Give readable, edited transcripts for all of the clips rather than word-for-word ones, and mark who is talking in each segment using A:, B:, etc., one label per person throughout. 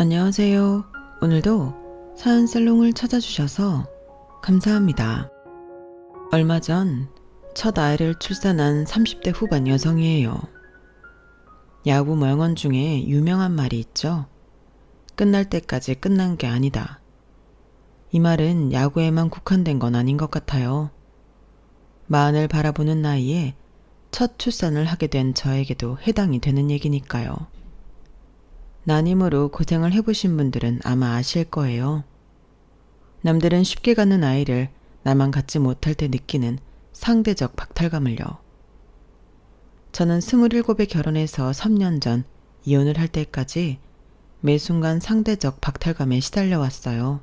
A: 안녕하세요. 오늘도 사연 살롱을 찾아주셔서 감사합니다. 얼마 전 첫 아이를 출산한 30대 후반 여성이에요. 야구 명언 중에 유명한 말이 있죠. 끝날 때까지 끝난 게 아니다. 이 말은 야구에만 국한된 건 아닌 것 같아요. 마흔을 바라보는 나이에 첫 출산을 하게 된 저에게도 해당이 되는 얘기니까요. 난임으로 고생을 해보신 분들은 아마 아실 거예요. 남들은 쉽게 갖는 아이를 나만 갖지 못할 때 느끼는 상대적 박탈감을요. 저는 27에 결혼해서 3년 전 이혼을 할 때까지 매 순간 상대적 박탈감에 시달려 왔어요.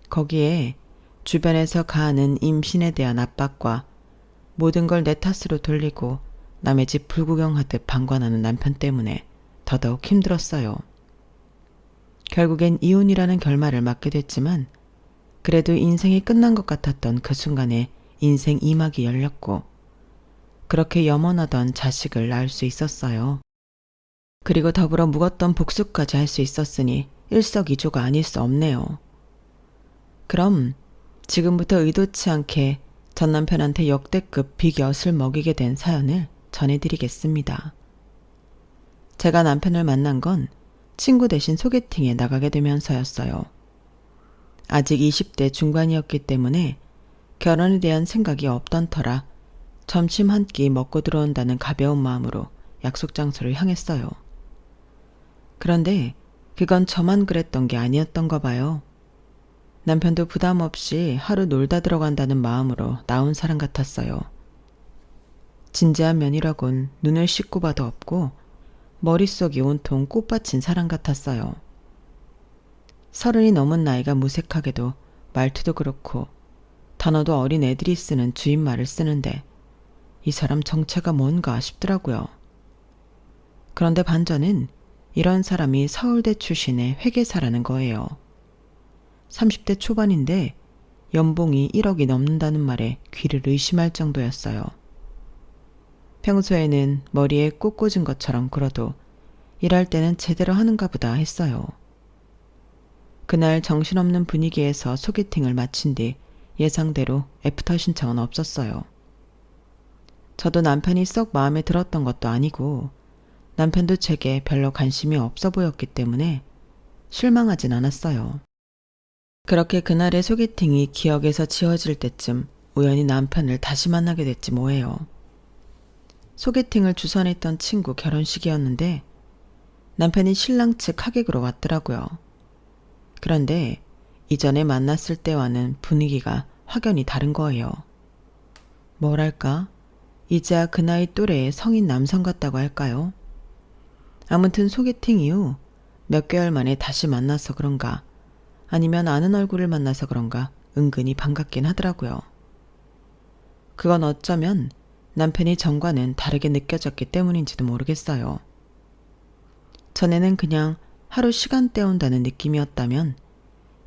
A: 거기에 주변에서 가하는 임신에 대한 압박과 모든 걸 내 탓으로 돌리고 남의 집 불구경하듯 방관하는 남편 때문에 더더욱 힘들었어요. 결국엔 이혼이라는 결말을 맞게 됐지만 그래도 인생이 끝난 것 같았던 그 순간에 인생 2막이 열렸고 그렇게 염원하던 자식을 낳을 수 있었어요. 그리고 더불어 묵었던 복수까지 할 수 있었으니 일석이조가 아닐 수 없네요. 그럼 지금부터 의도치 않게 전 남편한테 역대급 비곁을 먹이게 된 사연을 전해드리겠습니다. 제가 남편을 만난 건 친구 대신 소개팅에 나가게 되면서였어요. 아직 20대 중반이었기 때문에 결혼에 대한 생각이 없던 터라 점심 한 끼 먹고 들어온다는 가벼운 마음으로 약속 장소를 향했어요. 그런데 그건 저만 그랬던 게 아니었던가 봐요. 남편도 부담 없이 하루 놀다 들어간다는 마음으로 나온 사람 같았어요. 진지한 면이라곤 눈을 씻고 봐도 없고 머릿속이 온통 꽃받친 사람 같았어요. 30이 넘은 나이가 무색하게도 말투도 그렇고 단어도 어린 애들이 쓰는 주인말을 쓰는데 이 사람 정체가 뭔가 싶더라고요. 그런데 반전은 이런 사람이 서울대 출신의 회계사라는 거예요. 30대 초반인데 연봉이 1억이 넘는다는 말에 귀를 의심할 정도였어요. 평소에는 머리에 꽃 꽂은 것처럼 굴어도 일할 때는 제대로 하는가 보다 했어요. 그날 정신없는 분위기에서 소개팅을 마친 뒤 예상대로 애프터 신청은 없었어요. 저도 남편이 썩 마음에 들었던 것도 아니고 남편도 제게 별로 관심이 없어 보였기 때문에 실망하진 않았어요. 그렇게 그날의 소개팅이 기억에서 지워질 때쯤 우연히 남편을 다시 만나게 됐지 뭐예요. 소개팅을 주선했던 친구 결혼식이었는데 남편이 신랑 측 하객으로 왔더라고요. 그런데 이전에 만났을 때와는 분위기가 확연히 다른 거예요. 뭐랄까, 이제야 그 나이 또래의 성인 남성 같다고 할까요? 아무튼 소개팅 이후 몇 개월 만에 다시 만나서 그런가 아니면 아는 얼굴을 만나서 그런가 은근히 반갑긴 하더라고요. 그건 어쩌면 남편이 전과는 다르게 느껴졌기 때문인지도 모르겠어요. 전에는 그냥 하루 시간 때운다는 느낌이었다면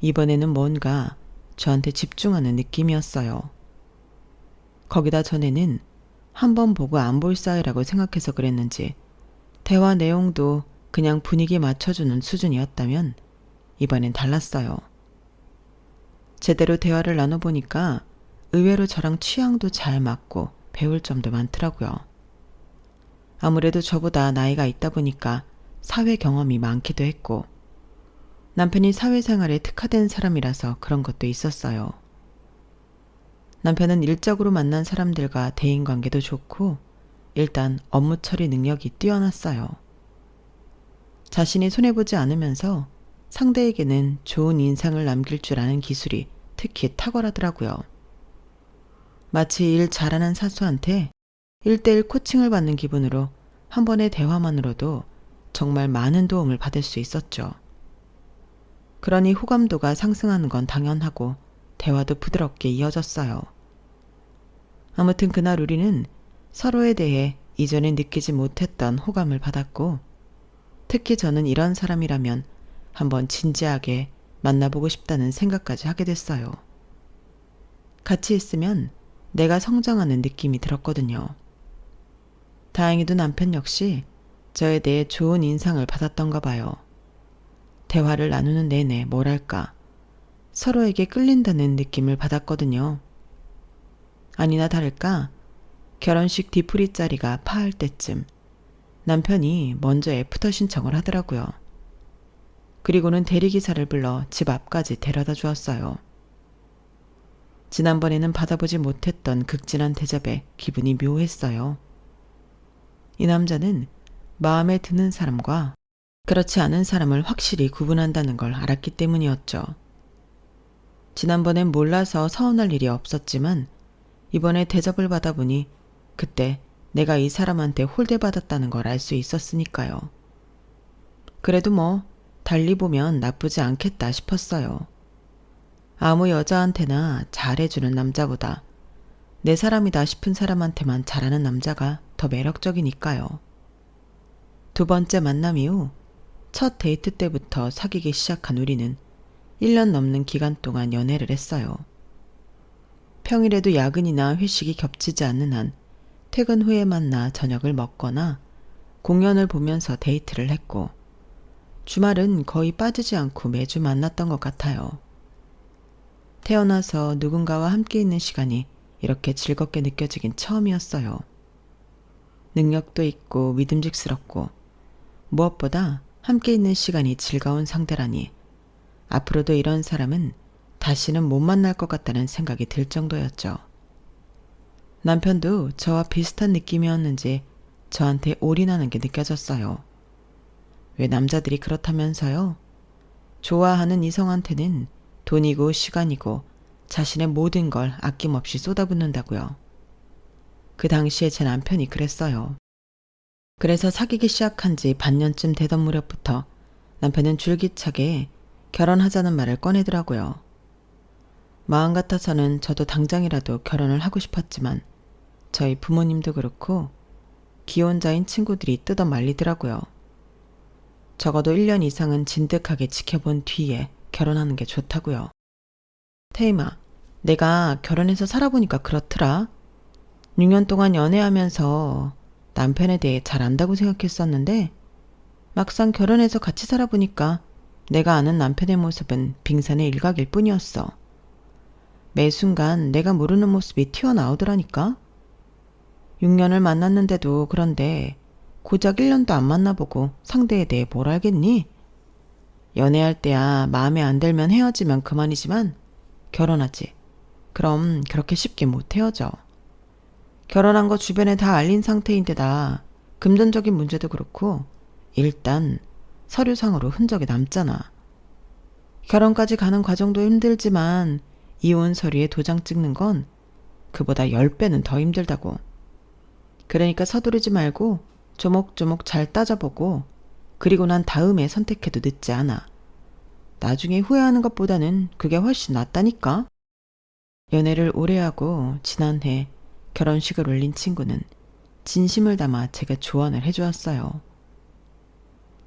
A: 이번에는 뭔가 저한테 집중하는 느낌이었어요. 거기다 전에는 한 번 보고 안 볼 사이라고 생각해서 그랬는지 대화 내용도 그냥 분위기 맞춰주는 수준이었다면 이번엔 달랐어요. 제대로 대화를 나눠보니까 의외로 저랑 취향도 잘 맞고 배울 점도 많더라고요. 아무래도 저보다 나이가 있다 보니까 사회 경험이 많기도 했고 남편이 사회생활에 특화된 사람이라서 그런 것도 있었어요. 남편은 일적으로 만난 사람들과 대인관계도 좋고 일단 업무 처리 능력이 뛰어났어요. 자신이 손해보지 않으면서 상대에게는 좋은 인상을 남길 줄 아는 기술이 특히 탁월하더라고요. 마치 일 잘하는 사수한테 1:1 코칭을 받는 기분으로 한 번의 대화만으로도 정말 많은 도움을 받을 수 있었죠. 그러니 호감도가 상승하는 건 당연하고 대화도 부드럽게 이어졌어요. 아무튼 그날 우리는 서로에 대해 이전에 느끼지 못했던 호감을 받았고 특히 저는 이런 사람이라면 한번 진지하게 만나보고 싶다는 생각까지 하게 됐어요. 같이 있으면 내가 성장하는 느낌이 들었거든요. 다행히도 남편 역시 저에 대해 좋은 인상을 받았던가 봐요. 대화를 나누는 내내 뭐랄까 서로에게 끌린다는 느낌을 받았거든요. 아니나 다를까 결혼식 뒤풀이 자리가 파할 때쯤 남편이 먼저 애프터 신청을 하더라고요. 그리고는 대리기사를 불러 집 앞까지 데려다 주었어요. 지난번에는 받아보지 못했던 극진한 대접에 기분이 묘했어요. 이 남자는 마음에 드는 사람과 그렇지 않은 사람을 확실히 구분한다는 걸 알았기 때문이었죠. 지난번엔 몰라서 서운할 일이 없었지만 이번에 대접을 받아보니 그때 내가 이 사람한테 홀대받았다는 걸 알 수 있었으니까요. 그래도 뭐 달리 보면 나쁘지 않겠다 싶었어요. 아무 여자한테나 잘해주는 남자보다 내 사람이다 싶은 사람한테만 잘하는 남자가 더 매력적이니까요. 두 번째 만남 이후 첫 데이트 때부터 사귀기 시작한 우리는 1년 넘는 기간 동안 연애를 했어요. 평일에도 야근이나 회식이 겹치지 않는 한 퇴근 후에 만나 저녁을 먹거나 공연을 보면서 데이트를 했고 주말은 거의 빠지지 않고 매주 만났던 것 같아요. 태어나서 누군가와 함께 있는 시간이 이렇게 즐겁게 느껴지긴 처음이었어요. 능력도 있고 믿음직스럽고 무엇보다 함께 있는 시간이 즐거운 상대라니 앞으로도 이런 사람은 다시는 못 만날 것 같다는 생각이 들 정도였죠. 남편도 저와 비슷한 느낌이었는지 저한테 올인하는 게 느껴졌어요. 왜 남자들이 그렇다면서요? 좋아하는 이성한테는 돈이고 시간이고 자신의 모든 걸 아낌없이 쏟아붓는다고요. 그 당시에 제 남편이 그랬어요. 그래서 사귀기 시작한 지 반년쯤 되던 무렵부터 남편은 줄기차게 결혼하자는 말을 꺼내더라고요. 마음 같아서는 저도 당장이라도 결혼을 하고 싶었지만 저희 부모님도 그렇고 기혼자인 친구들이 뜯어 말리더라고요. 적어도 1년 이상은 진득하게 지켜본 뒤에 결혼하는 게 좋다고요. 태임아, 내가 결혼해서 살아보니까 그렇더라. 6년 동안 연애하면서 남편에 대해 잘 안다고 생각했었는데 막상 결혼해서 같이 살아보니까 내가 아는 남편의 모습은 빙산의 일각일 뿐이었어. 매 순간 내가 모르는 모습이 튀어나오더라니까. 6년을 만났는데도 그런데 고작 1년도 안 만나보고 상대에 대해 뭘 알겠니? 연애할 때야 마음에 안 들면 헤어지면 그만이지만 결혼하지. 그럼 그렇게 쉽게 못 헤어져. 결혼한 거 주변에 다 알린 상태인데다 금전적인 문제도 그렇고 일단 서류상으로 흔적이 남잖아. 결혼까지 가는 과정도 힘들지만 이혼 서류에 도장 찍는 건 그보다 10배는 더 힘들다고. 그러니까 서두르지 말고 조목조목 잘 따져보고 그리고 난 다음에 선택해도 늦지 않아. 나중에 후회하는 것보다는 그게 훨씬 낫다니까. 연애를 오래 하고 지난해 결혼식을 올린 친구는 진심을 담아 제가 조언을 해주었어요.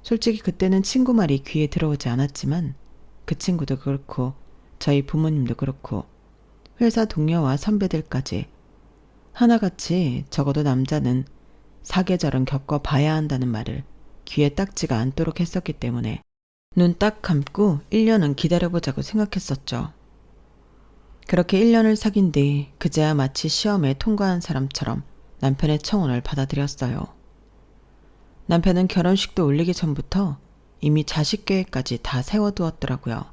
A: 솔직히 그때는 친구 말이 귀에 들어오지 않았지만 그 친구도 그렇고 저희 부모님도 그렇고 회사 동료와 선배들까지 하나같이 적어도 남자는 사계절은 겪어봐야 한다는 말을 귀에 딱지가 않도록 했었기 때문에 눈 딱 감고 1년은 기다려보자고 생각했었죠. 그렇게 1년을 사귄 뒤 그제야 마치 시험에 통과한 사람처럼 남편의 청혼을 받아들였어요. 남편은 결혼식도 올리기 전부터 이미 자식 계획까지 다 세워두었더라고요.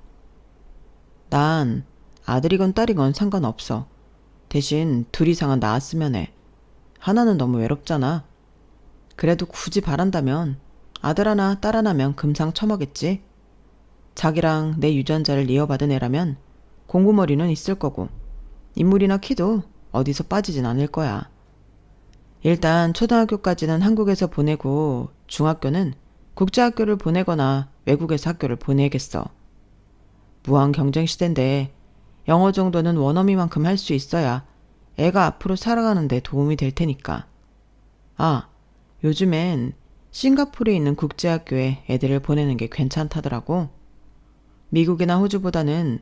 A: 난 아들이건 딸이건 상관없어. 대신 둘 이상은 낳았으면 해. 하나는 너무 외롭잖아. 그래도 굳이 바란다면 아들 하나 딸 하나면 금상첨화겠지. 자기랑 내 유전자를 이어받은 애라면 공구머리는 있을 거고 인물이나 키도 어디서 빠지진 않을 거야. 일단 초등학교까지는 한국에서 보내고 중학교는 국제학교를 보내거나 외국에서 학교를 보내겠어. 무한 경쟁 시대인데 영어 정도는 원어민만큼 할 수 있어야 애가 앞으로 살아가는 데 도움이 될 테니까. 아, 요즘엔 싱가포르에 있는 국제학교에 애들을 보내는 게 괜찮다더라고. 미국이나 호주보다는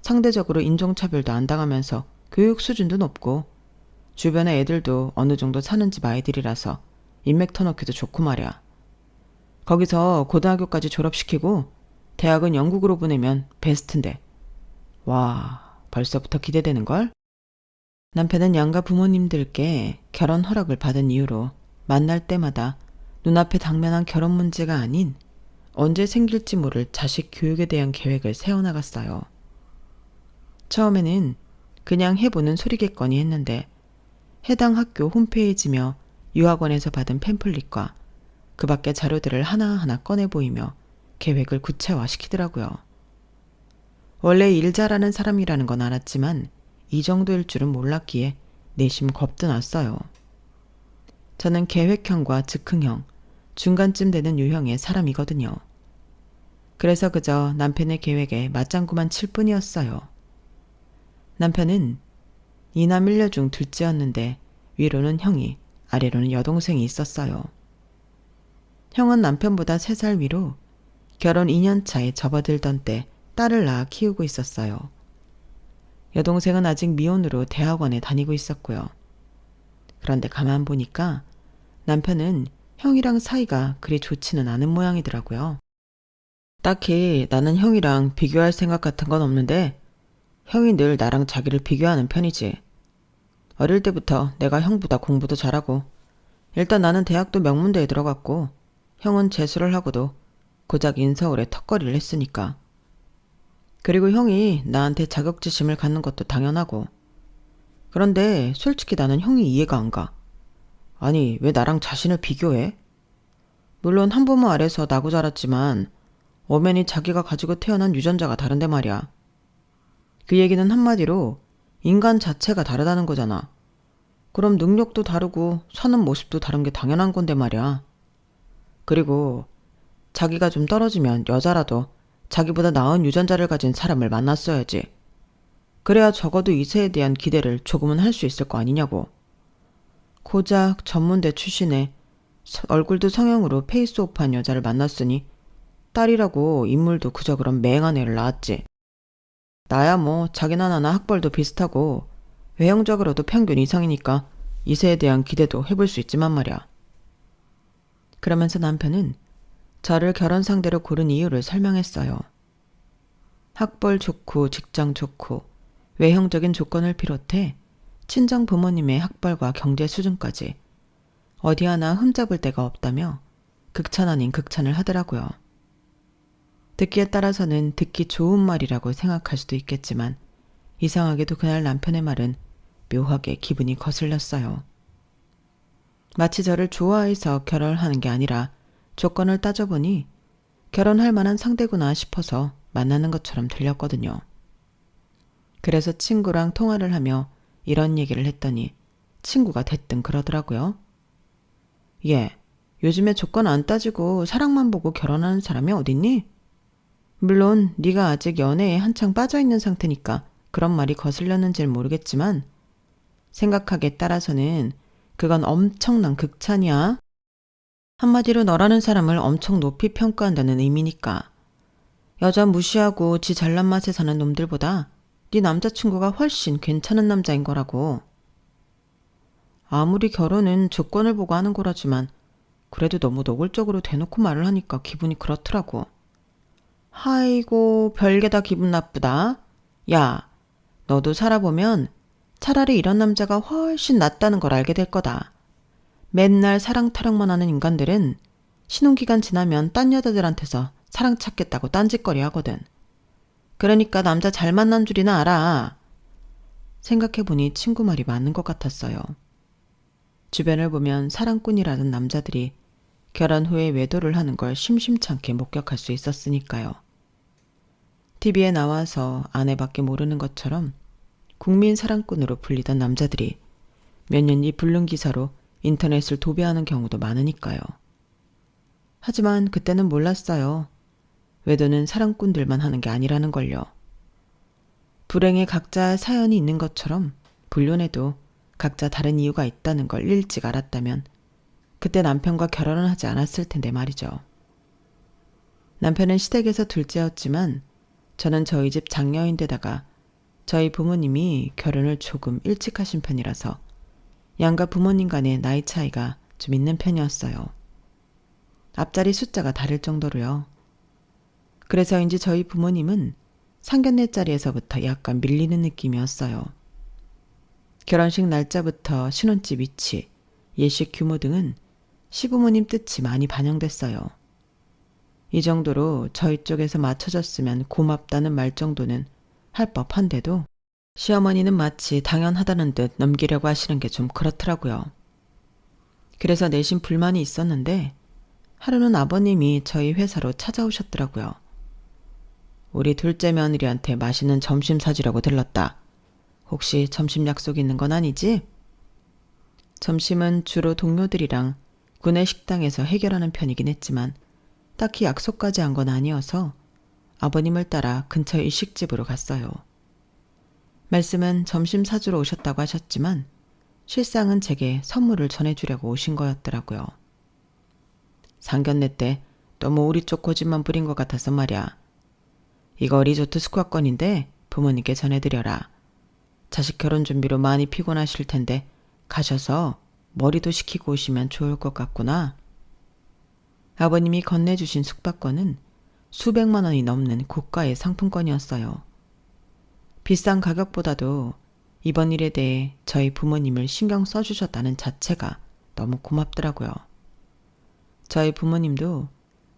A: 상대적으로 인종차별도 안 당하면서 교육 수준도 높고 주변에 애들도 어느 정도 사는 집 아이들이라서 인맥 터놓기도 좋고 말이야. 거기서 고등학교까지 졸업시키고 대학은 영국으로 보내면 베스트인데. 와, 벌써부터 기대되는걸? 남편은 양가 부모님들께 결혼 허락을 받은 이유로 만날 때마다 눈앞에 당면한 결혼 문제가 아닌 언제 생길지 모를 자식 교육에 대한 계획을 세워나갔어요. 처음에는 그냥 해보는 소리겠거니 했는데 해당 학교 홈페이지며 유학원에서 받은 팸플릿과 그 밖의 자료들을 하나하나 꺼내 보이며 계획을 구체화시키더라고요. 원래 일 잘하는 사람이라는 건 알았지만 이 정도일 줄은 몰랐기에 내심 겁도 났어요. 저는 계획형과 즉흥형, 중간쯤 되는 유형의 사람이거든요. 그래서 그저 남편의 계획에 맞장구만 칠 뿐이었어요. 남편은 이남 1녀 중 둘째였는데 위로는 형이, 아래로는 여동생이 있었어요. 형은 남편보다 3살 위로 결혼 2년 차에 접어들던 때 딸을 낳아 키우고 있었어요. 여동생은 아직 미혼으로 대학원에 다니고 있었고요. 그런데 가만 보니까 남편은 형이랑 사이가 그리 좋지는 않은 모양이더라고요. 딱히 나는 형이랑 비교할 생각 같은 건 없는데 형이 늘 나랑 자기를 비교하는 편이지. 어릴 때부터 내가 형보다 공부도 잘하고 일단 나는 대학도 명문대에 들어갔고 형은 재수를 하고도 고작 인서울에 턱걸이를 했으니까. 그리고 형이 나한테 자격지심을 갖는 것도 당연하고. 그런데 솔직히 나는 형이 이해가 안 가. 아니, 왜 나랑 자신을 비교해? 물론 한부모 아래서 나고 자랐지만 엄연히 자기가 가지고 태어난 유전자가 다른데 말이야. 그 얘기는 한마디로 인간 자체가 다르다는 거잖아. 그럼 능력도 다르고 사는 모습도 다른 게 당연한 건데 말이야. 그리고 자기가 좀 떨어지면 여자라도 자기보다 나은 유전자를 가진 사람을 만났어야지. 그래야 적어도 이세에 대한 기대를 조금은 할 수 있을 거 아니냐고. 고작 전문대 출신에 얼굴도 성형으로 페이스오프한 여자를 만났으니 딸이라고 인물도 그저 그런 맹한 애를 낳았지. 나야 뭐 자기나 나나 학벌도 비슷하고 외형적으로도 평균 이상이니까 이세에 대한 기대도 해볼 수 있지만 말이야. 그러면서 남편은 저를 결혼 상대로 고른 이유를 설명했어요. 학벌 좋고 직장 좋고 외형적인 조건을 비롯해 친정 부모님의 학벌과 경제 수준까지 어디 하나 흠잡을 데가 없다며 극찬 아닌 극찬을 하더라고요. 듣기에 따라서는 듣기 좋은 말이라고 생각할 수도 있겠지만 이상하게도 그날 남편의 말은 묘하게 기분이 거슬렸어요. 마치 저를 좋아해서 결혼을 하는 게 아니라 조건을 따져보니 결혼할 만한 상대구나 싶어서 만나는 것처럼 들렸거든요. 그래서 친구랑 통화를 하며 이런 얘기를 했더니 친구가 대뜸 그러더라고요. 얘, 요즘에 조건 안 따지고 사랑만 보고 결혼하는 사람이 어딨니? 물론 네가 아직 연애에 한창 빠져있는 상태니까 그런 말이 거슬렸는지는 모르겠지만 생각하기에 따라서는 그건 엄청난 극찬이야. 한마디로 너라는 사람을 엄청 높이 평가한다는 의미니까. 여자 무시하고 지 잘난 맛에 사는 놈들보다 네 남자친구가 훨씬 괜찮은 남자인 거라고. 아무리 결혼은 조건을 보고 하는 거라지만 그래도 너무 노골적으로 대놓고 말을 하니까 기분이 그렇더라고. 아이고, 별게 다 기분 나쁘다. 야, 너도 살아보면 차라리 이런 남자가 훨씬 낫다는 걸 알게 될 거다. 맨날 사랑 타령만 하는 인간들은 신혼기간 지나면 딴 여자들한테서 사랑 찾겠다고 딴짓거리 하거든. 그러니까 남자 잘 만난 줄이나 알아. 생각해보니 친구 말이 맞는 것 같았어요. 주변을 보면 사랑꾼이라는 남자들이 결혼 후에 외도를 하는 걸 심심찮게 목격할 수 있었으니까요. TV에 나와서 아내밖에 모르는 것처럼 국민 사랑꾼으로 불리던 남자들이 몇 년 뒤 불능 기사로 인터넷을 도배하는 경우도 많으니까요. 하지만 그때는 몰랐어요. 외도는 사랑꾼들만 하는 게 아니라는 걸요. 불행에 각자 사연이 있는 것처럼 불륜에도 각자 다른 이유가 있다는 걸 일찍 알았다면 그때 남편과 결혼을 하지 않았을 텐데 말이죠. 남편은 시댁에서 둘째였지만 저는 저희 집 장녀인데다가 저희 부모님이 결혼을 조금 일찍 하신 편이라서 양가 부모님 간의 나이 차이가 좀 있는 편이었어요. 앞자리 숫자가 다를 정도로요. 그래서인지 저희 부모님은 상견례 자리에서부터 약간 밀리는 느낌이었어요. 결혼식 날짜부터 신혼집 위치, 예식 규모 등은 시부모님 뜻이 많이 반영됐어요. 이 정도로 저희 쪽에서 맞춰졌으면 고맙다는 말 정도는 할 법한데도 시어머니는 마치 당연하다는 듯 넘기려고 하시는 게 좀 그렇더라고요. 그래서 내심 불만이 있었는데 하루는 아버님이 저희 회사로 찾아오셨더라고요. 우리 둘째 며느리한테 맛있는 점심 사주려고 들렀다. 혹시 점심 약속 있는 건 아니지? 점심은 주로 동료들이랑 구내 식당에서 해결하는 편이긴 했지만 딱히 약속까지 한 건 아니어서 아버님을 따라 근처 일식집으로 갔어요. 말씀은 점심 사주러 오셨다고 하셨지만 실상은 제게 선물을 전해주려고 오신 거였더라고요. 상견례 때 너무 우리 쪽 고집만 부린 것 같아서 말이야. 이거 리조트 숙박권인데 부모님께 전해드려라. 자식 결혼 준비로 많이 피곤하실 텐데 가셔서 머리도 식히고 오시면 좋을 것 같구나. 아버님이 건네주신 숙박권은 수백만 원이 넘는 고가의 상품권이었어요. 비싼 가격보다도 이번 일에 대해 저희 부모님을 신경 써주셨다는 자체가 너무 고맙더라고요. 저희 부모님도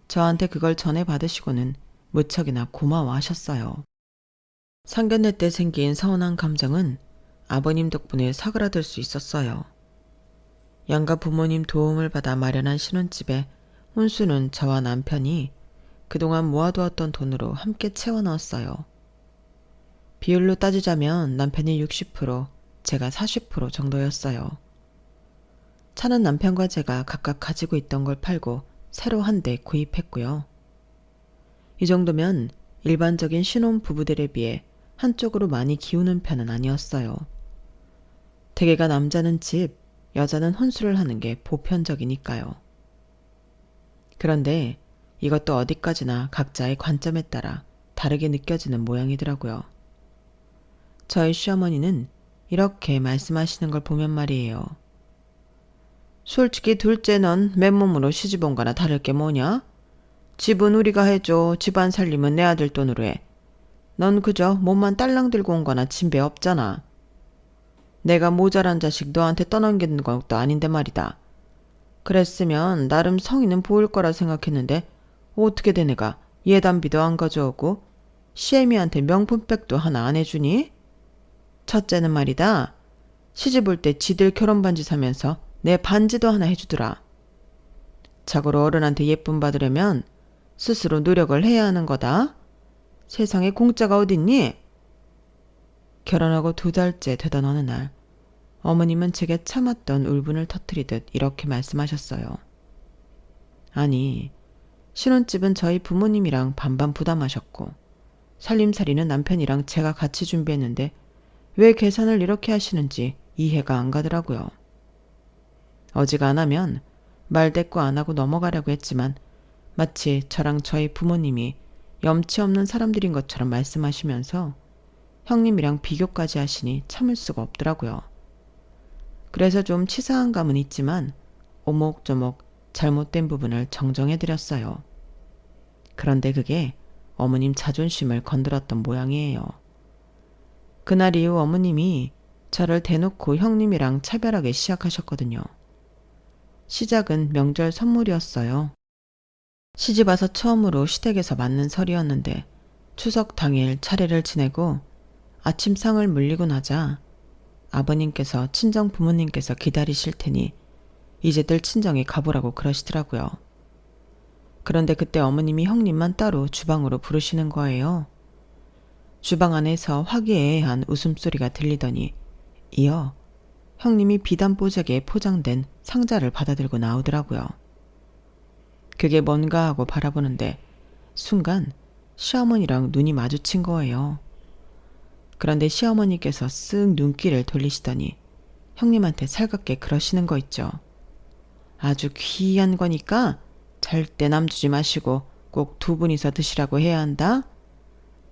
A: 저한테 그걸 전해받으시고는 무척이나 고마워하셨어요. 상견례 때 생긴 서운한 감정은 아버님 덕분에 사그라들 수 있었어요. 양가 부모님 도움을 받아 마련한 신혼집에 혼수는 저와 남편이 그동안 모아두었던 돈으로 함께 채워 넣었어요. 비율로 따지자면 남편이 60%, 제가 40% 정도였어요. 차는 남편과 제가 각각 가지고 있던 걸 팔고 새로 한 대 구입했고요. 이 정도면 일반적인 신혼 부부들에 비해 한쪽으로 많이 기우는 편은 아니었어요. 대개가 남자는 집, 여자는 혼수를 하는 게 보편적이니까요. 그런데 이것도 어디까지나 각자의 관점에 따라 다르게 느껴지는 모양이더라고요. 저희 시어머니는 이렇게 말씀하시는 걸 보면 말이에요. 솔직히 둘째 넌 맨몸으로 시집 온 거나 다를 게 뭐냐? 집은 우리가 해줘. 집안 살림은 내 아들 돈으로 해. 넌 그저 몸만 딸랑 들고 온 거나 진배 없잖아. 내가 모자란 자식 너한테 떠넘기는 것도 아닌데 말이다. 그랬으면 나름 성의는 보일 거라 생각했는데 어떻게 돼 내가 예단비도 안 가져오고 시애미한테 명품백도 하나 안 해주니? 첫째는 말이다. 시집 올 때 지들 결혼 반지 사면서 내 반지도 하나 해주더라. 자고로 어른한테 예쁨 받으려면 스스로 노력을 해야 하는 거다. 세상에 공짜가 어딨니? 결혼하고 2달째 되던 어느 날 어머님은 제게 참았던 울분을 터뜨리듯 이렇게 말씀하셨어요. 아니, 신혼집은 저희 부모님이랑 반반 부담하셨고 살림살이는 남편이랑 제가 같이 준비했는데 왜 계산을 이렇게 하시는지 이해가 안 가더라고요. 어지간하면 말대꾸 안 하고 넘어가려고 했지만 마치 저랑 저희 부모님이 염치 없는 사람들인 것처럼 말씀하시면서 형님이랑 비교까지 하시니 참을 수가 없더라고요. 그래서 좀 치사한 감은 있지만 오목조목 잘못된 부분을 정정해드렸어요. 그런데 그게 어머님 자존심을 건드렸던 모양이에요. 그날 이후 어머님이 저를 대놓고 형님이랑 차별하기 시작하셨거든요. 시작은 명절 선물이었어요. 시집와서 처음으로 시댁에서 맞는 설이었는데 추석 당일 차례를 지내고 아침상을 물리고 나자 아버님께서 친정 부모님께서 기다리실 테니 이제들 친정에 가보라고 그러시더라고요. 그런데 그때 어머님이 형님만 따로 주방으로 부르시는 거예요. 주방 안에서 화기애애한 웃음소리가 들리더니 이어 형님이 비단보자기에 포장된 상자를 받아들고 나오더라고요. 그게 뭔가 하고 바라보는데 순간 시어머니랑 눈이 마주친 거예요. 그런데 시어머니께서 쓱 눈길을 돌리시더니 형님한테 살갑게 그러시는 거 있죠. 아주 귀한 거니까 절대 남 주지 마시고 꼭 2분이서 드시라고 해야 한다.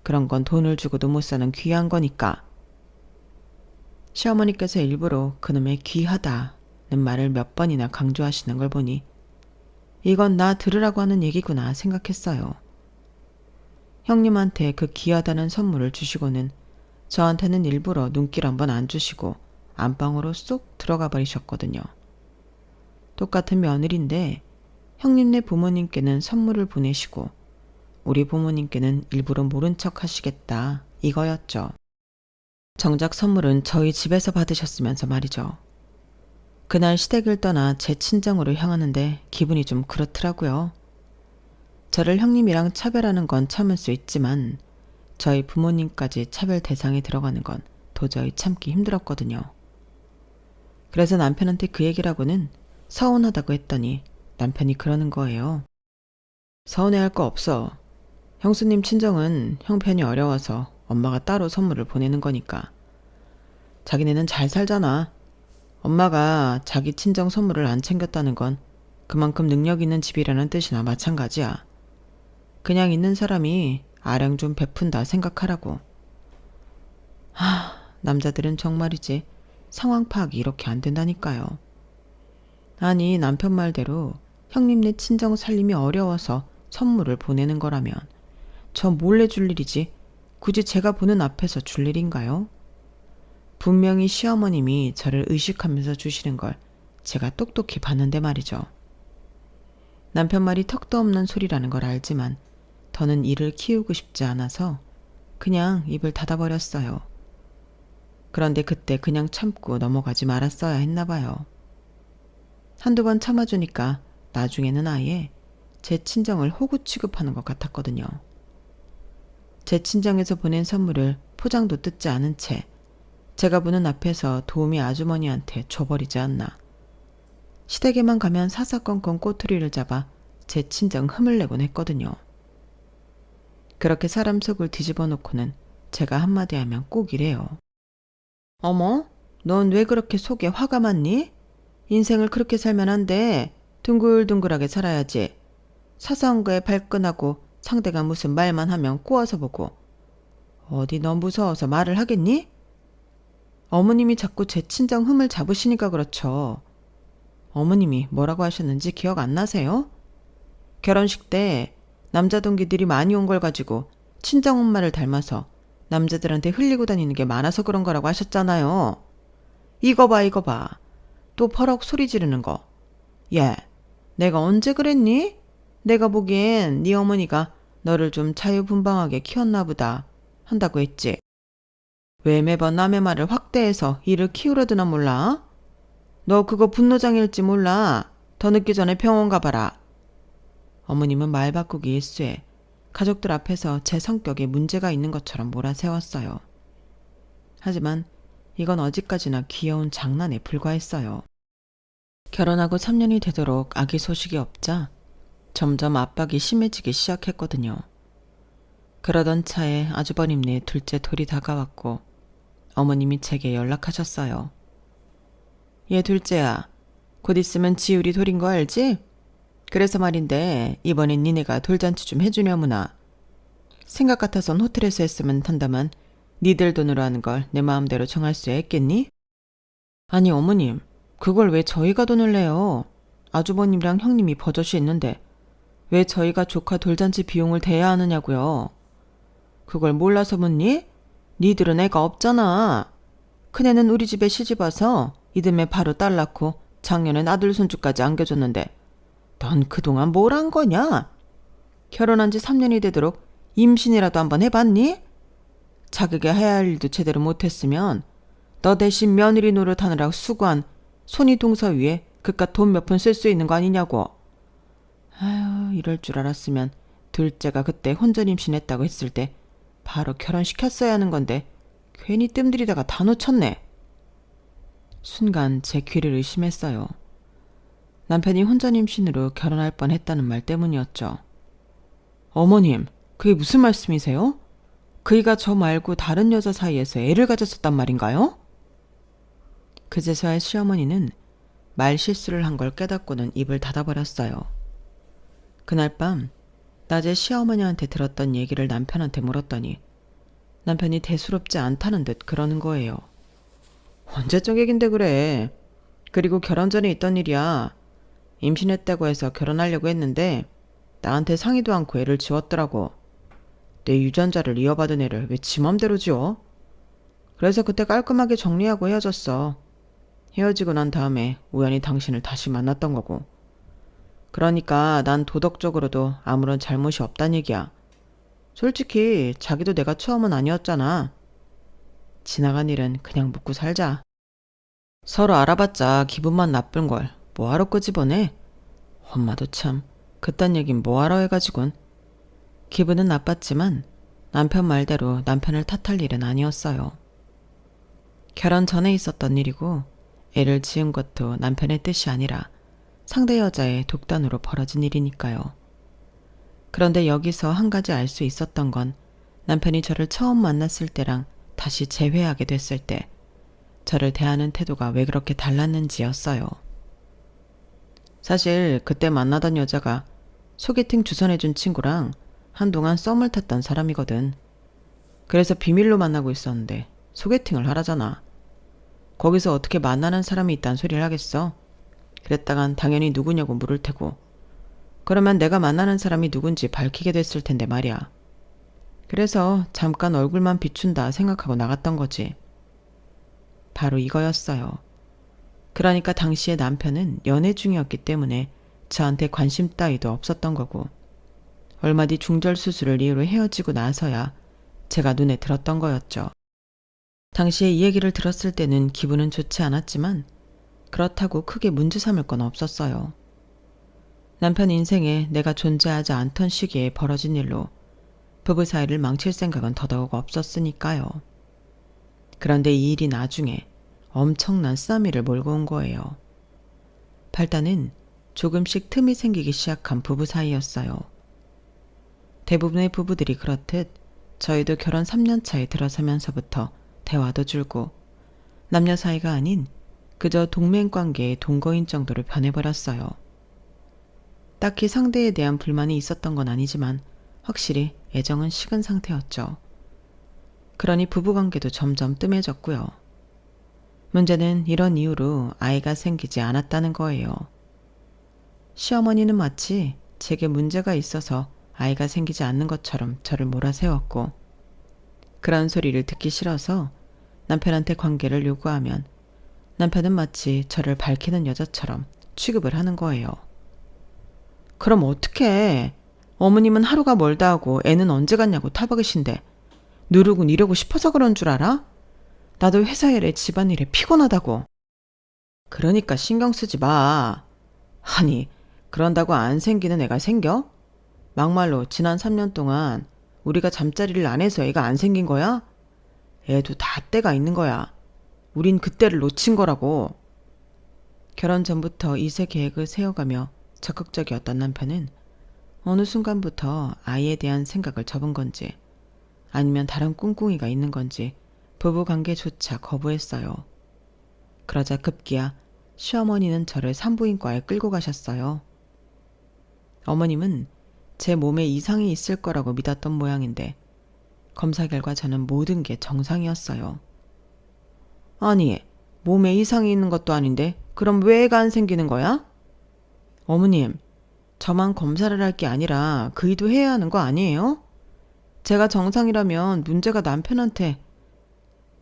A: 그런 건 돈을 주고도 못 사는 귀한 거니까. 시어머니께서 일부러 그놈의 귀하다는 말을 몇 번이나 강조하시는 걸 보니 이건 나 들으라고 하는 얘기구나 생각했어요. 형님한테 그 귀하다는 선물을 주시고는 저한테는 일부러 눈길 한번 안 주시고 안방으로 쏙 들어가 버리셨거든요. 똑같은 며느리인데 형님네 부모님께는 선물을 보내시고 우리 부모님께는 일부러 모른 척 하시겠다 이거였죠. 정작 선물은 저희 집에서 받으셨으면서 말이죠. 그날 시댁을 떠나 제 친정으로 향하는데 기분이 좀 그렇더라고요. 저를 형님이랑 차별하는 건 참을 수 있지만 저희 부모님까지 차별 대상에 들어가는 건 도저히 참기 힘들었거든요. 그래서 남편한테 그 얘기를 하고는 서운하다고 했더니 남편이 그러는 거예요. 서운해할 거 없어. 형수님 친정은 형편이 어려워서 엄마가 따로 선물을 보내는 거니까. 자기네는 잘 살잖아. 엄마가 자기 친정 선물을 안 챙겼다는 건 그만큼 능력 있는 집이라는 뜻이나 마찬가지야. 그냥 있는 사람이 아량 좀 베푼다 생각하라고. 남자들은 정말이지 상황 파악이 이렇게 안 된다니까요. 아니 남편 말대로 형님네 친정 살림이 어려워서 선물을 보내는 거라면 저 몰래 줄 일이지 굳이 제가 보는 앞에서 줄 일인가요? 분명히 시어머님이 저를 의식하면서 주시는 걸 제가 똑똑히 봤는데 말이죠. 남편 말이 턱도 없는 소리라는 걸 알지만 더는 이를 키우고 싶지 않아서 그냥 입을 닫아버렸어요. 그런데 그때 그냥 참고 넘어가지 말았어야 했나 봐요. 한두 번 참아주니까 나중에는 아예 제 친정을 호구 취급하는 것 같았거든요. 제 친정에서 보낸 선물을 포장도 뜯지 않은 채 제가 보는 앞에서 도우미 아주머니한테 줘버리지 않나. 시댁에만 가면 사사건건 꼬투리를 잡아 제 친정 흠을 내곤 했거든요. 그렇게 사람 속을 뒤집어 놓고는 제가 한마디 하면 꼭 이래요. 어머, 넌 왜 그렇게 속에 화가 많니? 인생을 그렇게 살면 안 돼. 둥글둥글하게 살아야지. 사소한 거에 발끈하고 상대가 무슨 말만 하면 꼬아서 보고. 어디 너 무서워서 말을 하겠니? 어머님이 자꾸 제 친정 흠을 잡으시니까 그렇죠. 어머님이 뭐라고 하셨는지 기억 안 나세요? 결혼식 때 남자 동기들이 많이 온 걸 가지고 친정엄마를 닮아서 남자들한테 흘리고 다니는 게 많아서 그런 거라고 하셨잖아요. 이거 봐 이거 봐. 또 버럭 소리 지르는 거. 야, 내가 언제 그랬니? 내가 보기엔 네 어머니가 너를 좀 자유분방하게 키웠나 보다 한다고 했지. 왜 매번 남의 말을 확대해서 이를 키우려 드나 몰라? 너 그거 분노장애일지 몰라. 더 늦기 전에 병원 가봐라. 어머님은 말 바꾸기 일쑤에 가족들 앞에서 제 성격에 문제가 있는 것처럼 몰아세웠어요. 하지만 이건 어디까지나 귀여운 장난에 불과했어요. 결혼하고 3년이 되도록 아기 소식이 없자 점점 압박이 심해지기 시작했거든요. 그러던 차에 아주버님네 둘째 돌이 다가왔고 어머님이 제게 연락하셨어요. 얘 둘째야, 곧 있으면 지우리 돌인 거 알지? 그래서 말인데 이번엔 니네가 돌잔치 좀 해주려무나. 생각 같아선 호텔에서 했으면 한다만 니들 돈으로 하는 걸 내 마음대로 정할 수 있겠니? 아니 어머님, 그걸 왜 저희가 돈을 내요? 아주버님이랑 형님이 버젓이 있는데 왜 저희가 조카 돌잔치 비용을 대야 하느냐고요. 그걸 몰라서 묻니? 니들은 애가 없잖아. 큰애는 우리 집에 시집와서 이듬해 바로 딸 낳고 작년엔 아들 손주까지 안겨줬는데 넌 그동안 뭘 한 거냐? 결혼한 지 3년이 되도록 임신이라도 한번 해봤니? 자기가 해야 할 일도 제대로 못했으면 너 대신 며느리 노릇하느라 수고한 손이 동서 위에 그깟 돈 몇 푼 쓸 수 있는 거 아니냐고. 아유, 이럴 줄 알았으면 둘째가 그때 혼전 임신했다고 했을 때 바로 결혼시켰어야 하는 건데 괜히 뜸들이다가 다 놓쳤네. 순간 제 귀를 의심했어요. 남편이 혼전 임신으로 결혼할 뻔했다는 말 때문이었죠. 어머님, 그게 무슨 말씀이세요? 그이가 저 말고 다른 여자 사이에서 애를 가졌었단 말인가요? 그제서야 시어머니는 말 실수를 한 걸 깨닫고는 입을 닫아버렸어요. 그날 밤 낮에 시어머니한테 들었던 얘기를 남편한테 물었더니 남편이 대수롭지 않다는 듯 그러는 거예요. 언제적 얘긴데 그래. 그리고 결혼 전에 있던 일이야. 임신했다고 해서 결혼하려고 했는데 나한테 상의도 않고 애를 지웠더라고. 내 유전자를 이어받은 애를 왜 지 맘대로 지어? 그래서 그때 깔끔하게 정리하고 헤어졌어. 헤어지고 난 다음에 우연히 당신을 다시 만났던 거고. 그러니까 난 도덕적으로도 아무런 잘못이 없단 얘기야. 솔직히 자기도 내가 처음은 아니었잖아. 지나간 일은 그냥 묻고 살자. 서로 알아봤자 기분만 나쁜걸 뭐하러 끄집어내? 엄마도 참 그딴 얘긴 뭐하러 해가지곤. 기분은 나빴지만 남편 말대로 남편을 탓할 일은 아니었어요. 결혼 전에 있었던 일이고 애를 지은 것도 남편의 뜻이 아니라 상대 여자의 독단으로 벌어진 일이니까요. 그런데 여기서 한 가지 알 수 있었던 건 남편이 저를 처음 만났을 때랑 다시 재회하게 됐을 때 저를 대하는 태도가 왜 그렇게 달랐는지였어요. 사실 그때 만나던 여자가 소개팅 주선해준 친구랑 한동안 썸을 탔던 사람이거든. 그래서 비밀로 만나고 있었는데 소개팅을 하라잖아. 거기서 어떻게 만나는 사람이 있단 소리를 하겠어? 그랬다간 당연히 누구냐고 물을 테고, 그러면 내가 만나는 사람이 누군지 밝히게 됐을 텐데 말이야. 그래서 잠깐 얼굴만 비춘다 생각하고 나갔던 거지. 바로 이거였어요. 그러니까 당시에 남편은 연애 중이었기 때문에 저한테 관심 따위도 없었던 거고, 얼마 뒤 중절 수술을 이유로 헤어지고 나서야 제가 눈에 들었던 거였죠. 당시에 이 얘기를 들었을 때는 기분은 좋지 않았지만 그렇다고 크게 문제 삼을 건 없었어요. 남편 인생에 내가 존재하지 않던 시기에 벌어진 일로 부부 사이를 망칠 생각은 더더욱 없었으니까요. 그런데 이 일이 나중에 엄청난 쓰나미를 몰고 온 거예요. 발단은 조금씩 틈이 생기기 시작한 부부 사이였어요. 대부분의 부부들이 그렇듯 저희도 결혼 3년 차에 들어서면서부터 대화도 줄고 남녀 사이가 아닌 그저 동맹관계의 동거인 정도로 변해버렸어요. 딱히 상대에 대한 불만이 있었던 건 아니지만 확실히 애정은 식은 상태였죠. 그러니 부부관계도 점점 뜸해졌고요. 문제는 이런 이유로 아이가 생기지 않았다는 거예요. 시어머니는 마치 제게 문제가 있어서 아이가 생기지 않는 것처럼 저를 몰아세웠고, 그런 소리를 듣기 싫어서 남편한테 관계를 요구하면 남편은 마치 저를 밝히는 여자처럼 취급을 하는 거예요. 그럼 어떡해? 어머님은 하루가 멀다 하고 애는 언제 갔냐고 타박이신데 누르고 이러고 싶어서 그런 줄 알아? 나도 회사 일에 집안일에 피곤하다고. 그러니까 신경 쓰지 마. 아니, 그런다고 안 생기는 애가 생겨? 막말로 지난 3년 동안 우리가 잠자리를 안 해서 애가 안 생긴 거야? 애도 다 때가 있는 거야. 우린 그때를 놓친 거라고. 결혼 전부터 이세 계획을 세워가며 적극적이었던 남편은 어느 순간부터 아이에 대한 생각을 접은 건지 아니면 다른 꿍꿍이가 있는 건지 부부관계조차 거부했어요. 그러자 급기야 시어머니는 저를 산부인과에 끌고 가셨어요. 어머님은 제 몸에 이상이 있을 거라고 믿었던 모양인데 검사 결과 저는 모든 게 정상이었어요. 아니, 몸에 이상이 있는 것도 아닌데 그럼 왜 애가 안 생기는 거야? 어머님, 저만 검사를 할 게 아니라 그이도 해야 하는 거 아니에요? 제가 정상이라면 문제가 남편한테.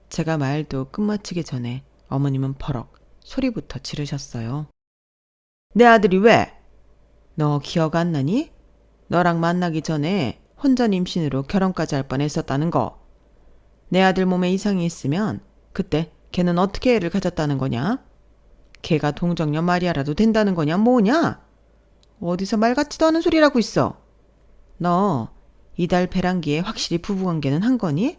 A: 제가 말도 끝마치기 전에 어머님은 버럭 소리부터 지르셨어요. 내 아들이 왜? 너 기억 안 나니? 너랑 만나기 전에 혼전 임신으로 결혼까지 할 뻔했었다는 거. 내 아들 몸에 이상이 있으면 그때 걔는 어떻게 애를 가졌다는 거냐? 걔가 동정녀 마리아라도 된다는 거냐 뭐냐? 어디서 말 같지도 않은 소리라고 있어. 너 이달 배란기에 확실히 부부관계는 한 거니?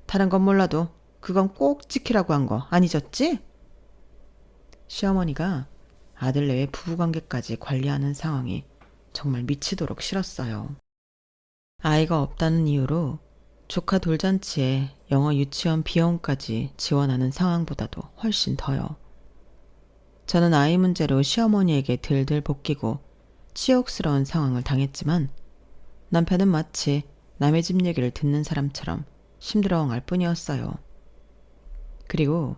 A: 다른 건 몰라도 그건 꼭 지키라고 한 거 안 잊었지? 시어머니가 아들 내외 부부관계까지 관리하는 상황이 정말 미치도록 싫었어요. 아이가 없다는 이유로 조카 돌잔치에 영어 유치원 비용까지 지원하는 상황보다도 훨씬 더요. 저는 아이 문제로 시어머니에게 들들 볶이고 치욕스러운 상황을 당했지만 남편은 마치 남의 집 얘기를 듣는 사람처럼 심드렁할 뿐이었어요. 그리고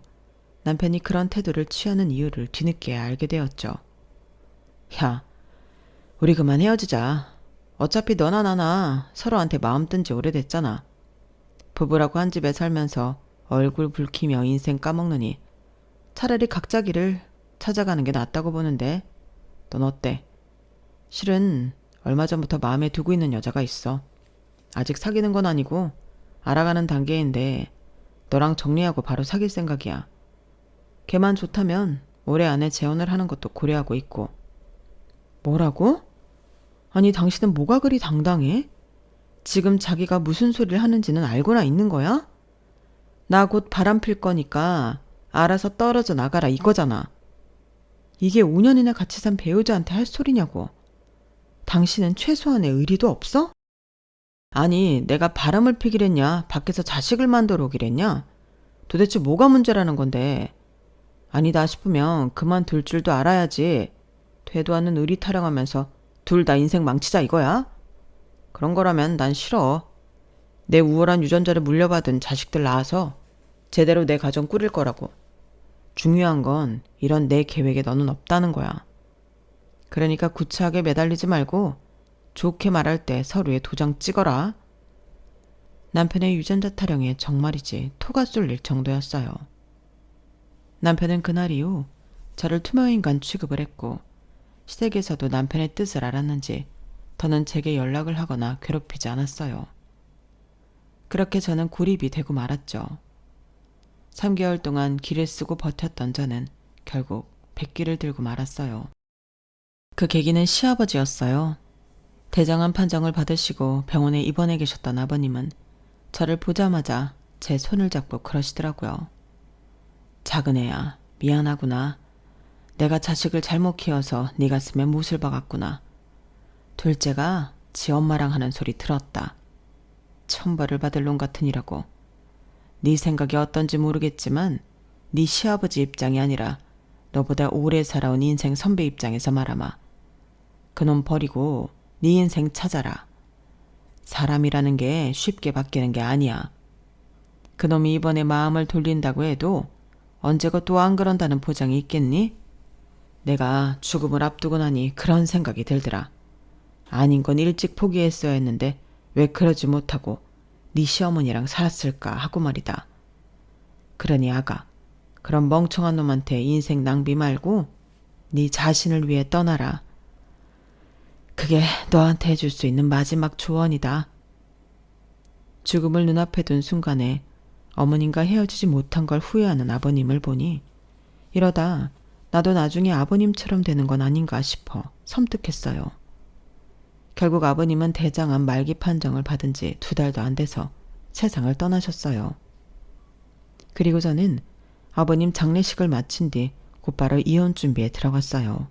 A: 남편이 그런 태도를 취하는 이유를 뒤늦게 알게 되었죠. 야, 우리 그만 헤어지자. 어차피 너나 나나 서로한테 마음 뜬 지 오래됐잖아. 부부라고 한 집에 살면서 얼굴 붉히며 인생 까먹느니 차라리 각자 길을 찾아가는 게 낫다고 보는데 넌 어때? 실은 얼마 전부터 마음에 두고 있는 여자가 있어. 아직 사귀는 건 아니고 알아가는 단계인데 너랑 정리하고 바로 사귈 생각이야. 걔만 좋다면 올해 안에 재혼을 하는 것도 고려하고 있고. 뭐라고? 아니 당신은 뭐가 그리 당당해? 지금 자기가 무슨 소리를 하는지는 알고나 있는 거야? 나 곧 바람 필 거니까 알아서 떨어져 나가라 이거잖아. 이게 5년이나 같이 산 배우자한테 할 소리냐고. 당신은 최소한의 의리도 없어? 아니 내가 바람을 피기랬냐 밖에서 자식을 만들어 오기랬냐? 도대체 뭐가 문제라는 건데. 아니다 싶으면 그만둘 줄도 알아야지. 되도 않는 의리 타령하면서 둘 다 인생 망치자 이거야? 그런 거라면 난 싫어. 내 우월한 유전자를 물려받은 자식들 낳아서 제대로 내 가정 꾸릴 거라고. 중요한 건 이런 내 계획에 너는 없다는 거야. 그러니까 구차하게 매달리지 말고 좋게 말할 때 서로의 도장 찍어라. 남편의 유전자 타령에 정말이지 토가 쏠릴 정도였어요. 남편은 그날 이후 저를 투명인간 취급을 했고 시댁에서도 남편의 뜻을 알았는지 더는 제게 연락을 하거나 괴롭히지 않았어요. 그렇게 저는 고립이 되고 말았죠. 3개월 동안 기를 쓰고 버텼던 저는 결국 백기를 들고 말았어요. 그 계기는 시아버지였어요. 대장암 판정을 받으시고 병원에 입원해 계셨던 아버님은 저를 보자마자 제 손을 잡고 그러시더라고요. 작은 애야, 미안하구나. 내가 자식을 잘못 키워서 네 가슴에 못을 박았구나. 둘째가 지 엄마랑 하는 소리 들었다. 천벌을 받을 놈 같으니라고. 네 생각이 어떤지 모르겠지만 네 시아버지 입장이 아니라 너보다 오래 살아온 인생 선배 입장에서 말하마. 그놈 버리고 네 인생 찾아라. 사람이라는 게 쉽게 바뀌는 게 아니야. 그놈이 이번에 마음을 돌린다고 해도 언제고 또 안 그런다는 보장이 있겠니? 내가 죽음을 앞두고 나니 그런 생각이 들더라. 아닌 건 일찍 포기했어야 했는데 왜 그러지 못하고 네 시어머니랑 살았을까 하고 말이다. 그러니 아가, 그런 멍청한 놈한테 인생 낭비 말고 네 자신을 위해 떠나라. 그게 너한테 해줄 수 있는 마지막 조언이다. 죽음을 눈앞에 둔 순간에 어머님과 헤어지지 못한 걸 후회하는 아버님을 보니 이러다 나도 나중에 아버님처럼 되는 건 아닌가 싶어 섬뜩했어요. 결국 아버님은 대장암 말기 판정을 받은 지 2달도 안 돼서 세상을 떠나셨어요. 그리고 저는 아버님 장례식을 마친 뒤 곧바로 이혼 준비에 들어갔어요.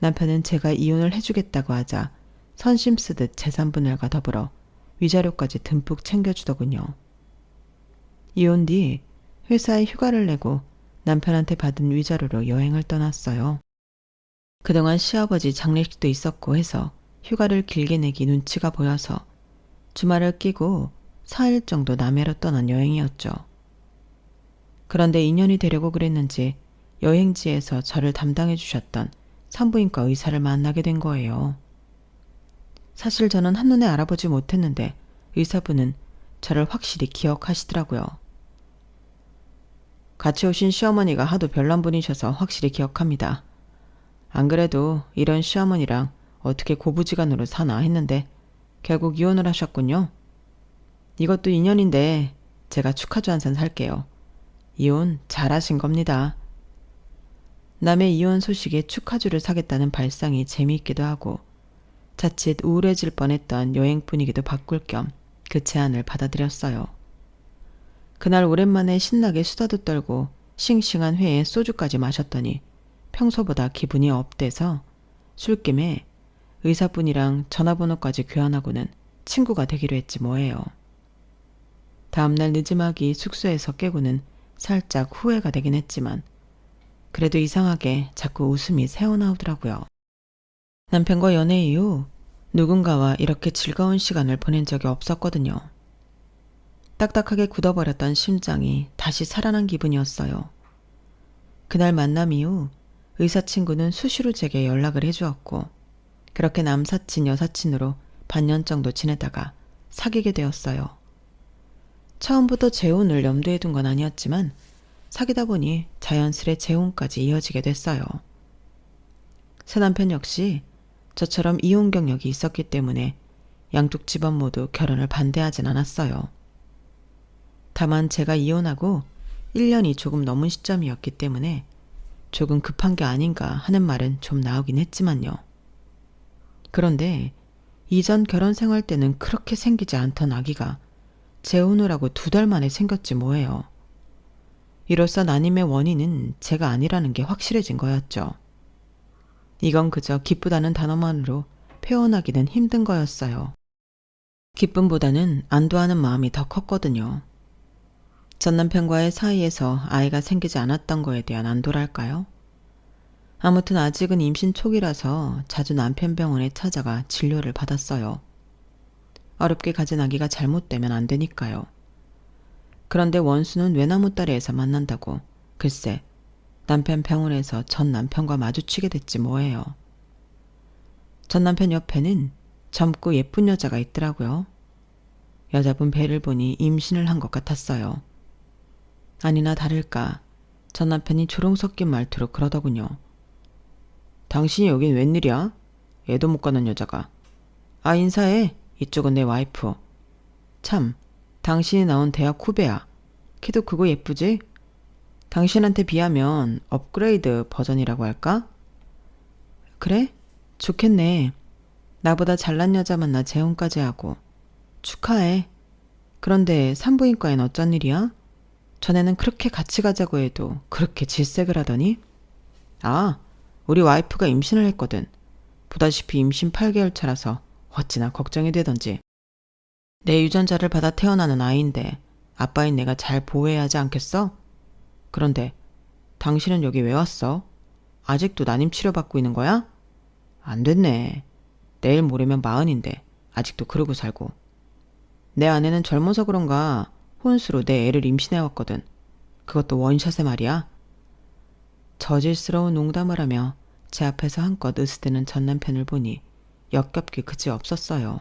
A: 남편은 제가 이혼을 해주겠다고 하자 선심 쓰듯 재산분할과 더불어 위자료까지 듬뿍 챙겨주더군요. 이혼 뒤 회사에 휴가를 내고 남편한테 받은 위자료로 여행을 떠났어요. 그동안 시아버지 장례식도 있었고 해서 휴가를 길게 내기 눈치가 보여서 주말을 끼고 4일 정도 남해로 떠난 여행이었죠. 그런데 인연이 되려고 그랬는지 여행지에서 저를 담당해 주셨던 산부인과 의사를 만나게 된 거예요. 사실 저는 한눈에 알아보지 못했는데 의사분은 저를 확실히 기억하시더라고요. 같이 오신 시어머니가 하도 별난 분이셔서 확실히 기억합니다. 안 그래도 이런 시어머니랑 어떻게 고부지간으로 사나 했는데 결국 이혼을 하셨군요. 이것도 인연인데 제가 축하주 한 잔 살게요. 이혼 잘하신 겁니다. 남의 이혼 소식에 축하주를 사겠다는 발상이 재미있기도 하고 자칫 우울해질 뻔했던 여행 분위기도 바꿀 겸 그 제안을 받아들였어요. 그날 오랜만에 신나게 수다도 떨고 싱싱한 회에 소주까지 마셨더니 평소보다 기분이 업돼서 술김에 의사분이랑 전화번호까지 교환하고는 친구가 되기로 했지 뭐예요. 다음날 늦음하기 숙소에서 깨고는 살짝 후회가 되긴 했지만 그래도 이상하게 자꾸 웃음이 새어나오더라고요. 남편과 연애 이후 누군가와 이렇게 즐거운 시간을 보낸 적이 없었거든요. 딱딱하게 굳어버렸던 심장이 다시 살아난 기분이었어요. 그날 만남 이후 의사 친구는 수시로 제게 연락을 해주었고 그렇게 남사친 여사친으로 반년 정도 지내다가 사귀게 되었어요. 처음부터 재혼을 염두에 둔 건 아니었지만 사귀다 보니 자연스레 재혼까지 이어지게 됐어요. 새 남편 역시 저처럼 이혼 경력이 있었기 때문에 양쪽 집안 모두 결혼을 반대하진 않았어요. 다만 제가 이혼하고 1년이 조금 넘은 시점이었기 때문에 조금 급한 게 아닌가 하는 말은 좀 나오긴 했지만요. 그런데 이전 결혼 생활 때는 그렇게 생기지 않던 아기가 재혼을 하고 2달 만에 생겼지 뭐예요. 이로써 난임의 원인은 제가 아니라는 게 확실해진 거였죠. 이건 그저 기쁘다는 단어만으로 표현하기는 힘든 거였어요. 기쁨보다는 안도하는 마음이 더 컸거든요. 전 남편과의 사이에서 아이가 생기지 않았던 거에 대한 안도랄까요? 아무튼 아직은 임신 초기라서 자주 남편 병원에 찾아가 진료를 받았어요. 어렵게 가진 아기가 잘못되면 안 되니까요. 그런데 원수는 외나무 다리에서 만난다고 글쎄 남편 병원에서 전 남편과 마주치게 됐지 뭐예요. 전 남편 옆에는 젊고 예쁜 여자가 있더라고요. 여자분 배를 보니 임신을 한 것 같았어요. 아니나 다를까 전 남편이 조롱 섞인 말투로 그러더군요. 당신이 여긴 웬일이야? 애도 못 가는 여자가. 아, 인사해. 이쪽은 내 와이프. 참, 당신이 나온 대학 후배야. 키도 크고 예쁘지? 당신한테 비하면 업그레이드 버전이라고 할까? 그래? 좋겠네. 나보다 잘난 여자 만나 재혼까지 하고. 축하해. 그런데 산부인과엔 어쩐 일이야? 전에는 그렇게 같이 가자고 해도 그렇게 질색을 하더니? 아, 우리 와이프가 임신을 했거든. 보다시피 임신 8개월 차라서 어찌나 걱정이 되던지. 내 유전자를 받아 태어나는 아이인데 아빠인 내가 잘 보호해야 하지 않겠어? 그런데 당신은 여기 왜 왔어? 아직도 난임 치료받고 있는 거야? 안 됐네. 내일 모레면 40인데 아직도 그러고 살고. 내 아내는 젊어서 그런가 혼수로 내 애를 임신해왔거든. 그것도 원샷에 말이야. 저질스러운 농담을 하며 제 앞에서 한껏 으스드는 전 남편을 보니 역겹기 그지 없었어요.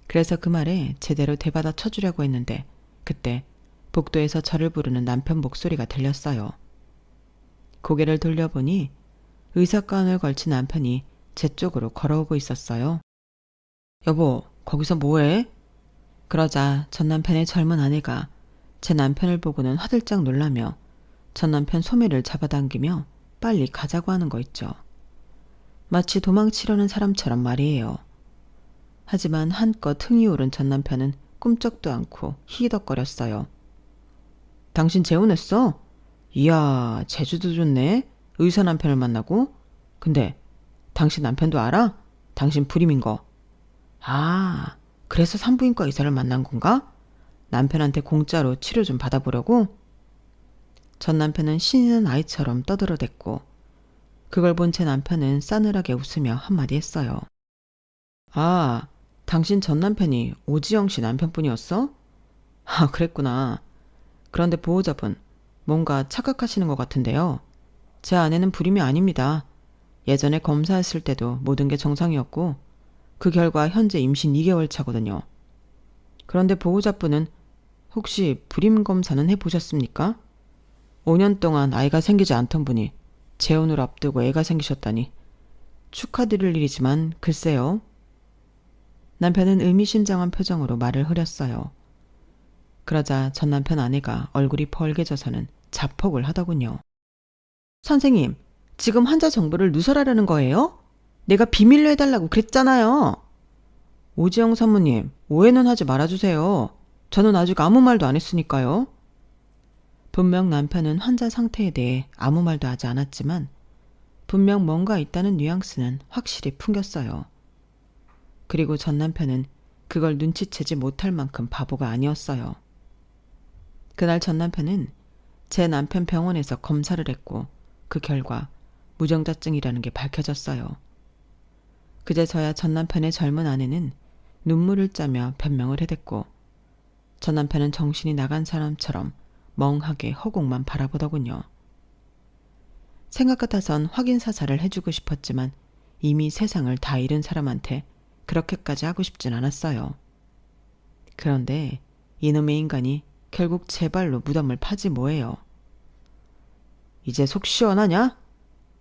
A: 그래서 그 말에 제대로 대받아 쳐주려고 했는데 그때 복도에서 저를 부르는 남편 목소리가 들렸어요. 고개를 돌려보니 의사가운을 걸친 남편이 제 쪽으로 걸어오고 있었어요. 여보, 거기서 뭐해? 그러자 전 남편의 젊은 아내가 제 남편을 보고는 화들짝 놀라며 전 남편 소매를 잡아당기며 빨리 가자고 하는 거 있죠. 마치 도망치려는 사람처럼 말이에요. 하지만 한껏 흥이 오른 전 남편은 꿈쩍도 않고 히덕거렸어요. 당신 재혼했어? 이야, 제주도 좋네. 의사 남편을 만나고? 근데 당신 남편도 알아? 당신 불임인 거. 아, 그래서 산부인과 의사를 만난 건가? 남편한테 공짜로 치료 좀 받아보려고? 전 남편은 신이 난 아이처럼 떠들어댔고 그걸 본 제 남편은 싸늘하게 웃으며 한마디 했어요. 아, 당신 전 남편이 오지영 씨 남편분이었어? 아, 그랬구나. 그런데 보호자분, 뭔가 착각하시는 것 같은데요. 제 아내는 불임이 아닙니다. 예전에 검사했을 때도 모든 게 정상이었고 그 결과 현재 임신 2개월 차거든요. 그런데 보호자분은 혹시 불임 검사는 해보셨습니까? 5년 동안 아이가 생기지 않던 분이 재혼을 앞두고 애가 생기셨다니 축하드릴 일이지만 글쎄요. 남편은 의미심장한 표정으로 말을 흐렸어요. 그러자 전 남편 아내가 얼굴이 벌개져서는 자폭을 하더군요. 선생님, 지금 환자 정보를 누설하려는 거예요? 내가 비밀로 해달라고 그랬잖아요. 오지영 산모님, 오해는 하지 말아주세요. 저는 아직 아무 말도 안 했으니까요. 분명 남편은 환자 상태에 대해 아무 말도 하지 않았지만 분명 뭔가 있다는 뉘앙스는 확실히 풍겼어요. 그리고 전 남편은 그걸 눈치채지 못할 만큼 바보가 아니었어요. 그날 전 남편은 제 남편 병원에서 검사를 했고 그 결과 무정자증이라는 게 밝혀졌어요. 그제서야 전 남편의 젊은 아내는 눈물을 짜며 변명을 해댔고 전 남편은 정신이 나간 사람처럼 멍하게 허공만 바라보더군요. 생각 같아선 확인 사살을 해주고 싶었지만 이미 세상을 다 잃은 사람한테 그렇게까지 하고 싶진 않았어요. 그런데 이놈의 인간이 결국 제 발로 무덤을 파지 뭐예요. 이제 속 시원하냐?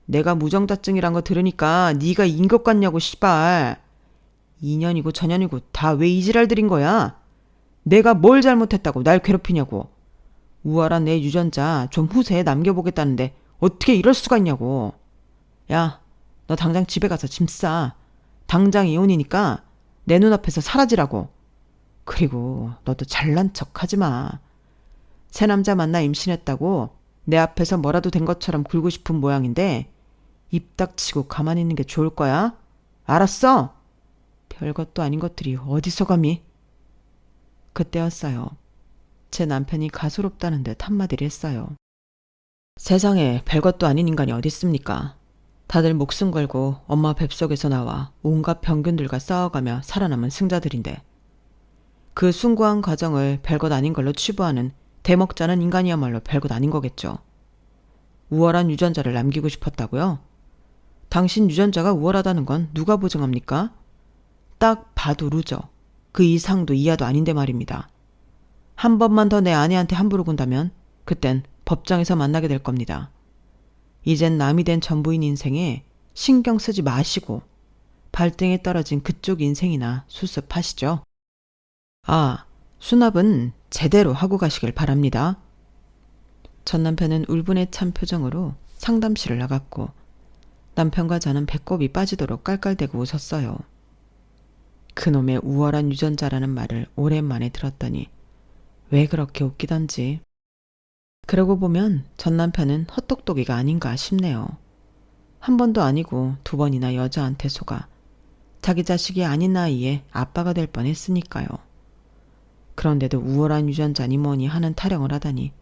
A: 내가 무정자증이란 거 들으니까 네가 인 것 같냐고 씨발. 2년이고 전년이고 다 왜 이 지랄 들인 거야? 내가 뭘 잘못했다고 날 괴롭히냐고. 우월한 내 유전자 좀 후세에 남겨보겠다는데 어떻게 이럴 수가 있냐고. 야, 너 당장 집에 가서 짐 싸. 당장 이혼이니까 내 눈앞에서 사라지라고. 그리고 너도 잘난 척 하지 마. 새 남자 만나 임신했다고 내 앞에서 뭐라도 된 것처럼 굴고 싶은 모양인데 입 닥치고 가만히 있는 게 좋을 거야. 알았어? 별것도 아닌 것들이 어디서 감히. 그때였어요. 제 남편이 가소롭다는 듯 한마디를 했어요. 세상에 별것도 아닌 인간이 어디 있습니까? 다들 목숨 걸고 엄마 뱃속에서 나와 온갖 병균들과 싸워가며 살아남은 승자들인데 그 숭고한 과정을 별것 아닌 걸로 치부하는 대먹자는 인간이야말로 별것 아닌 거겠죠. 우월한 유전자를 남기고 싶었다고요? 당신 유전자가 우월하다는 건 누가 보증합니까? 딱 봐도 루저. 그 이상도 이하도 아닌데 말입니다. 한 번만 더 내 아내한테 함부로 군다면 그땐 법정에서 만나게 될 겁니다. 이젠 남이 된 전부인 인생에 신경 쓰지 마시고 발등에 떨어진 그쪽 인생이나 수습하시죠. 아, 수납은 제대로 하고 가시길 바랍니다. 전 남편은 울분에 찬 표정으로 상담실을 나갔고 남편과 저는 배꼽이 빠지도록 깔깔대고 웃었어요. 그놈의 우월한 유전자라는 말을 오랜만에 들었더니 왜 그렇게 웃기던지. 그러고 보면 전 남편은 헛똑똑이가 아닌가 싶네요. 한 번도 아니고 2번이나 여자한테 속아 자기 자식이 아닌 나이에 아빠가 될 뻔했으니까요. 그런데도 우월한 유전자니 뭐니 하는 타령을 하다니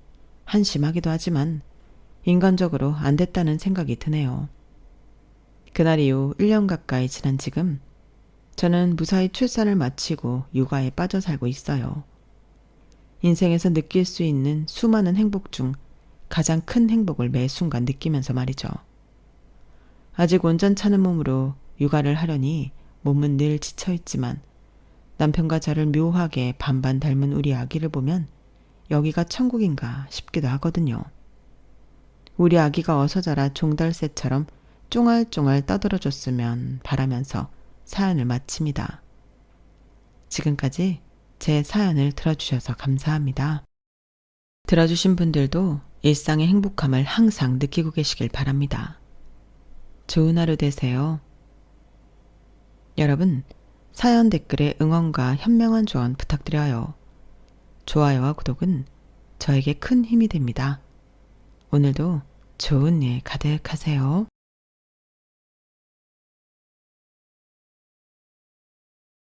A: 한심하기도 하지만 인간적으로 안 됐다는 생각이 드네요. 그날 이후 1년 가까이 지난 지금 저는 무사히 출산을 마치고 육아에 빠져 살고 있어요. 인생에서 느낄 수 있는 수많은 행복 중 가장 큰 행복을 매 순간 느끼면서 말이죠. 아직 온전찮은 몸으로 육아를 하려니 몸은 늘 지쳐있지만 남편과 저를 묘하게 반반 닮은 우리 아기를 보면 여기가 천국인가 싶기도 하거든요. 우리 아기가 어서 자라 종달새처럼 쫑알쫑알 떠들어줬으면 바라면서 사연을 마칩니다. 지금까지 제 사연을 들어주셔서 감사합니다. 들어주신 분들도 일상의 행복함을 항상 느끼고 계시길 바랍니다. 좋은 하루 되세요. 여러분, 사연 댓글에 응원과 현명한 조언 부탁드려요. 좋아요와 구독은 저에게 큰 힘이 됩니다. 오늘도 좋은 일 가득하세요.